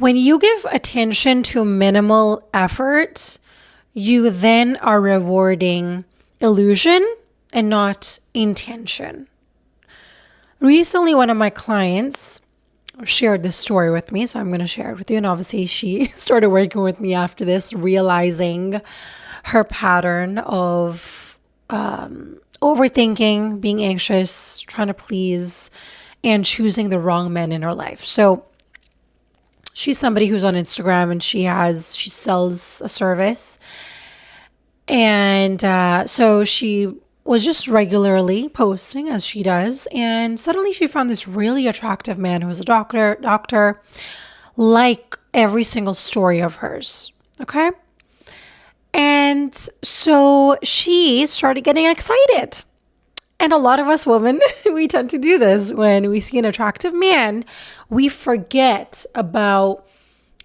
When you give attention to minimal effort, you then are rewarding illusion and not intention. Recently, one of my clients shared this story with me, so I'm going to share it with you. And obviously, she started working with me after this, realizing her pattern of overthinking, being anxious, trying to please, and choosing the wrong men in her life. So she's somebody who's on Instagram, and she sells a service. And so she was just regularly posting, as she does, and suddenly she found this really attractive man who was a doctor, like every single story of hers. Okay. And so she started getting excited. And a lot of us women, we tend to do this. When we see an attractive man, we forget about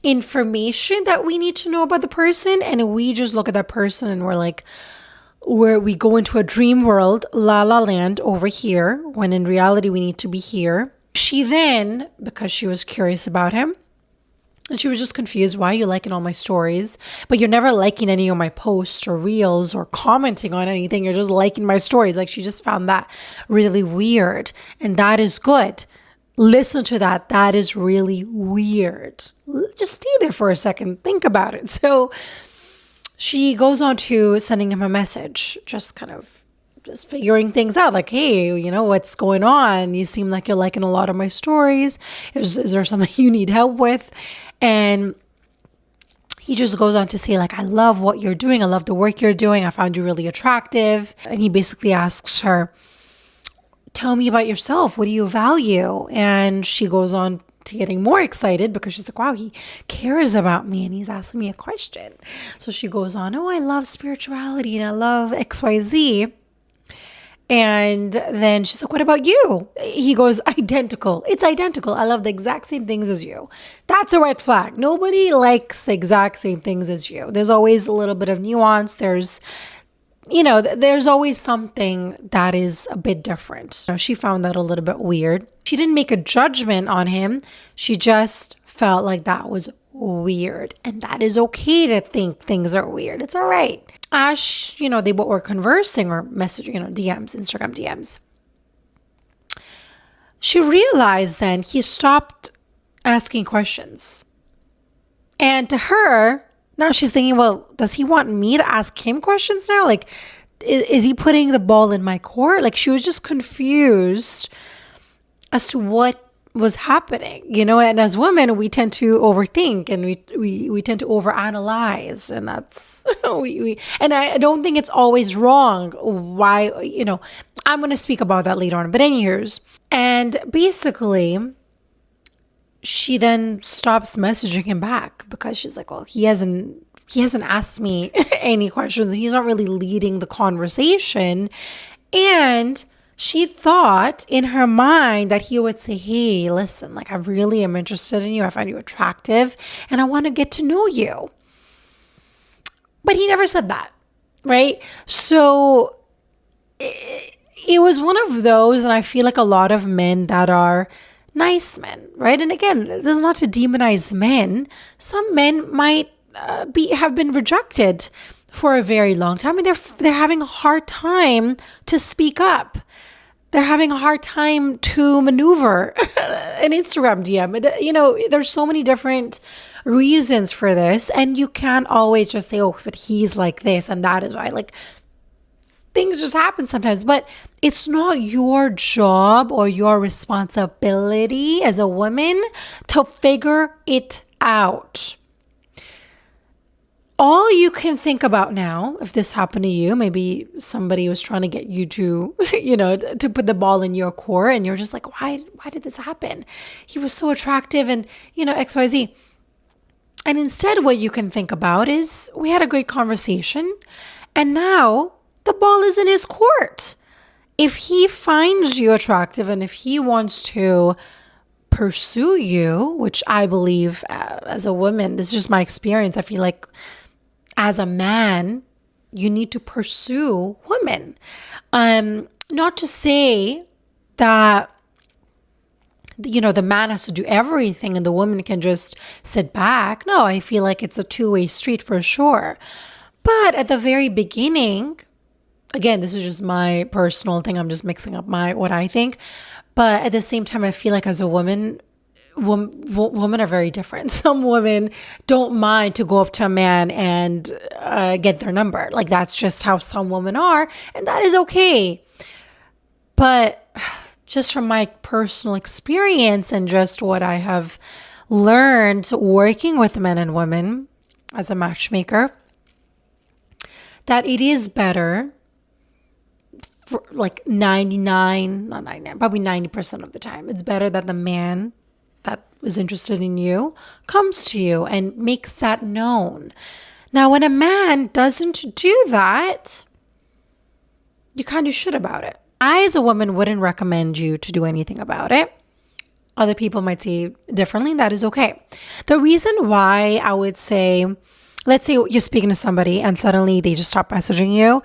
information that we need to know about the person, and we just look at that person and we're like, where we go into a dream world, la la land over here, when in reality we need to be here. She then, because she was curious about him, and she was just confused, why are you liking all my stories, but you're never liking any of my posts or reels or commenting on anything, you're just liking my stories. Like, she just found that really weird, and that is good. Listen to that. That is really weird. Just stay there for a second. Think about it. So she goes on to sending him a message, just figuring things out. Like, hey, what's going on? You seem like you're liking a lot of my stories. Is there something you need help with? And he just goes on to say, like, I love what you're doing. I love the work you're doing. I found you really attractive. And he basically asks her, tell me about yourself. What do you value? And she goes on to getting more excited because she's like, wow, he cares about me and he's asking me a question. So she goes on, oh, I love spirituality and I love XYZ. And then she's like, what about you? He goes, identical. It's identical. I love the exact same things as you. That's a red flag. Nobody likes the exact same things as you. There's always a little bit of nuance. There's always something that is a bit different. She found that a little bit weird. She didn't make a judgment on him. She just felt like that was weird. And that is okay to think things are weird. It's all right. As, they were conversing or messaging, DMs, Instagram DMs. She realized then he stopped asking questions. And to her, now she's thinking, well, does he want me to ask him questions now? Like, is he putting the ball in my court? Like, she was just confused as to what was happening, and as women, we tend to overthink and we tend to overanalyze, and that's, and I don't think it's always wrong. Why, I'm going to speak about that later on, but anyways, and basically, she then stops messaging him back because she's like, well, he hasn't asked me any questions. He's not really leading the conversation. And she thought in her mind that he would say, hey, listen, like, I really am interested in you. I find you attractive and I want to get to know you. But he never said that, right? So it was one of those, and I feel like a lot of men that are nice men, right? And again, this is not to demonize men. Some men might have been rejected for a very long time, and they're having a hard time to speak up. They're having a hard time to maneuver an Instagram DM. There's so many different reasons for this, and you can't always just say, oh, but he's like this and that is why. Like, things just happen sometimes, but it's not your job or your responsibility as a woman to figure it out. All you can think about now, if this happened to you, maybe somebody was trying to get you to, to put the ball in your court, and you're just like, why did this happen? He was so attractive and, XYZ. And instead, what you can think about is, we had a great conversation, and now the ball is in his court. If he finds you attractive and if he wants to pursue you, which I believe as a woman, this is just my experience. I feel like as a man, you need to pursue women. Not to say that the man has to do everything and the woman can just sit back. No, I feel like it's a two-way street for sure. But at the very beginning, again, this is just my personal thing. I'm just mixing up what I think. But at the same time, I feel like as a woman, women are very different. Some women don't mind to go up to a man and get their number. Like, that's just how some women are. And that is okay. But just from my personal experience and just what I have learned working with men and women as a matchmaker, that it is better for like 99, not 99, probably 90% of the time. It's better that the man that was interested in you comes to you and makes that known. Now, when a man doesn't do that, you kind of should about it. I, as a woman, wouldn't recommend you to do anything about it. Other people might see differently. That is okay. The reason why I would say, let's say you're speaking to somebody and suddenly they just stop messaging you.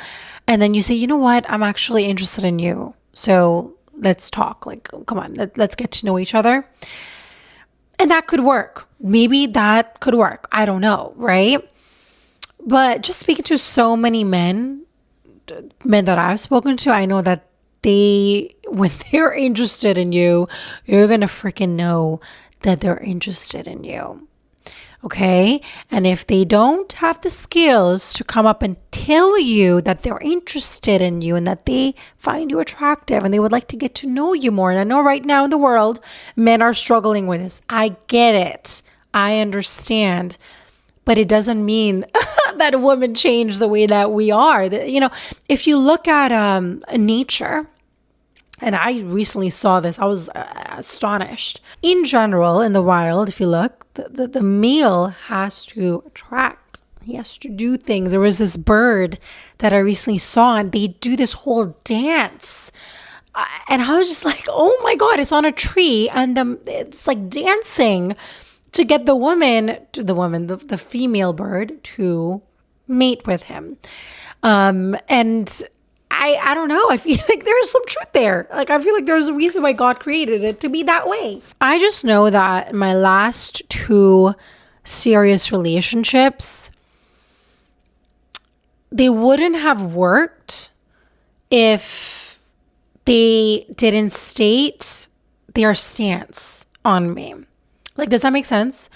And then you say, you know what? I'm actually interested in you. So let's talk. Like, come on, let's get to know each other. And that could work. Maybe that could work. I don't know, right? But just speaking to so many men that I've spoken to, I know that when they're interested in you, you're going to freaking know that they're interested in you. Okay? And if they don't have the skills to come up and tell you that they're interested in you and that they find you attractive and they would like to get to know you more. And I know right now in the world, men are struggling with this. I get it. I understand. But it doesn't mean that women change the way that we are. If you look at nature, and I recently saw this, I was astonished. In general, in the wild, if you look, the male has to attract. He has to do things. There was this bird that I recently saw, and they do this whole dance. And I was just like, oh my God, it's on a tree, and it's like dancing to get the female bird to mate with him. And I don't know. I feel like there's some truth there. Like, I feel like there's a reason why God created it to be that way. I just know that my last 2 serious relationships, they wouldn't have worked if they didn't state their stance on me. Like, does that make sense?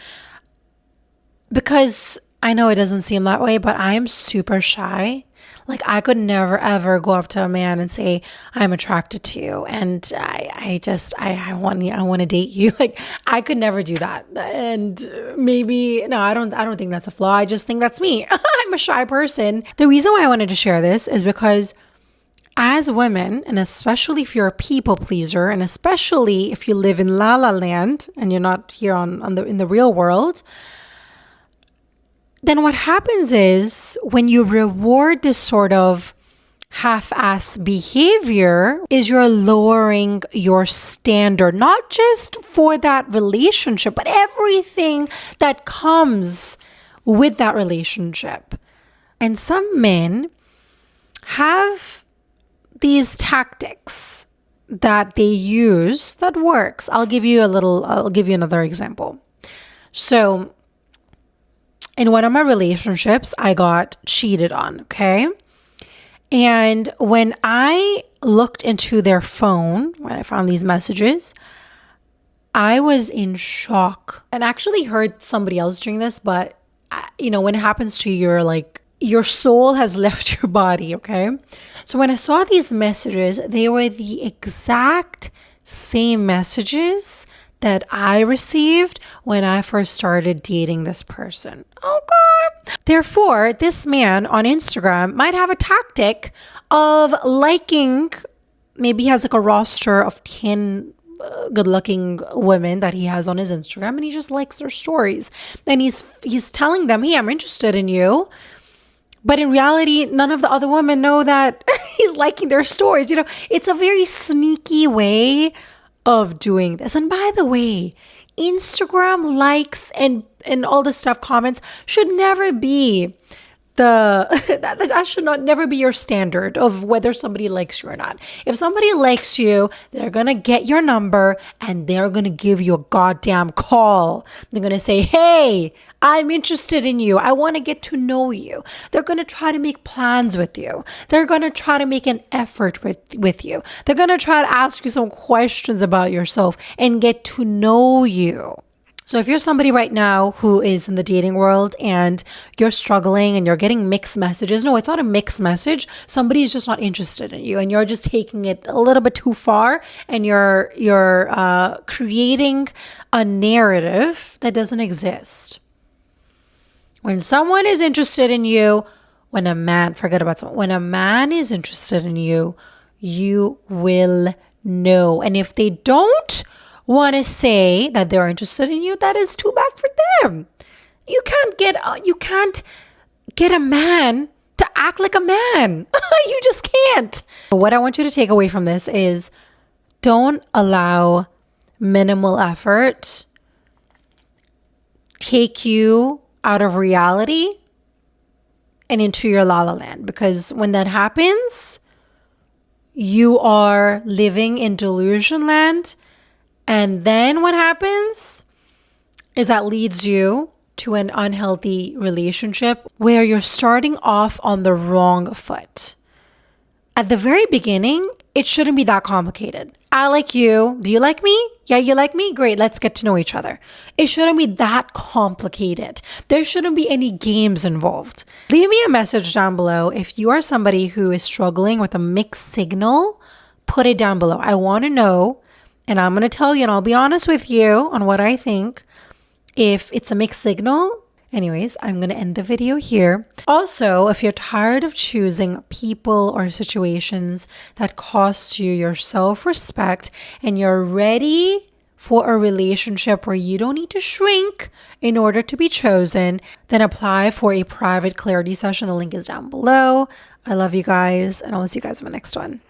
Because I know it doesn't seem that way, but I am super shy. Like, I could never, ever go up to a man and say, I'm attracted to you. And I want to date you. Like, I could never do that. And no, I don't think that's a flaw. I just think that's me. I'm a shy person. The reason why I wanted to share this is because as women, and especially if you're a people pleaser, and especially if you live in La La Land and you're not here in the real world, then what happens is when you reward this sort of half-ass behavior is you're lowering your standard, not just for that relationship, but everything that comes with that relationship. And some men have these tactics that they use that works. I'll give you another example. So in one of my relationships, I got cheated on, okay? And when I looked into their phone, when I found these messages, I was in shock. And I actually heard somebody else doing this, but when it happens to you, your soul has left your body, okay? So when I saw these messages, they were the exact same messages that I received when I first started dating this person. Oh God. Therefore, this man on Instagram might have a tactic of liking, maybe he has like a roster of 10 good-looking women that he has on his Instagram, and he just likes their stories. And he's telling them, hey, I'm interested in you. But in reality, none of the other women know that he's liking their stories. It's a very sneaky way of doing this. And by the way, Instagram likes and all this stuff, comments, should never be that should not never be your standard of whether somebody likes you or not. If somebody likes you, they're going to get your number and they're going to give you a goddamn call. They're going to say, hey, I'm interested in you. I want to get to know you. They're going to try to make plans with you. They're going to try to make an effort with you. They're going to try to ask you some questions about yourself and get to know you. So if you're somebody right now who is in the dating world and you're struggling and you're getting mixed messages, no, it's not a mixed message. Somebody is just not interested in you and you're just taking it a little bit too far and you're creating a narrative that doesn't exist. When someone is interested in you, when a man is interested in you, you will know. And if they don't want to say that they're interested in you, that is too bad for them. You can't get a man to act like a man. You just can't. What I want you to take away from this is don't allow minimal effort take you out of reality and into your la la land, because when that happens, you are living in delusion land. And then what happens is that leads you to an unhealthy relationship where you're starting off on the wrong foot. At the very beginning, it shouldn't be that complicated. I like you. Do you like me? Yeah, you like me? Great. Let's get to know each other. It shouldn't be that complicated. There shouldn't be any games involved. Leave me a message down below. If you are somebody who is struggling with a mixed signal, put it down below. I want to know. And I'm going to tell you, and I'll be honest with you on what I think, if it's a mixed signal. Anyways, I'm going to end the video here. Also, if you're tired of choosing people or situations that cost you your self-respect and you're ready for a relationship where you don't need to shrink in order to be chosen, then apply for a private clarity session. The link is down below. I love you guys, and I'll see you guys in the next one.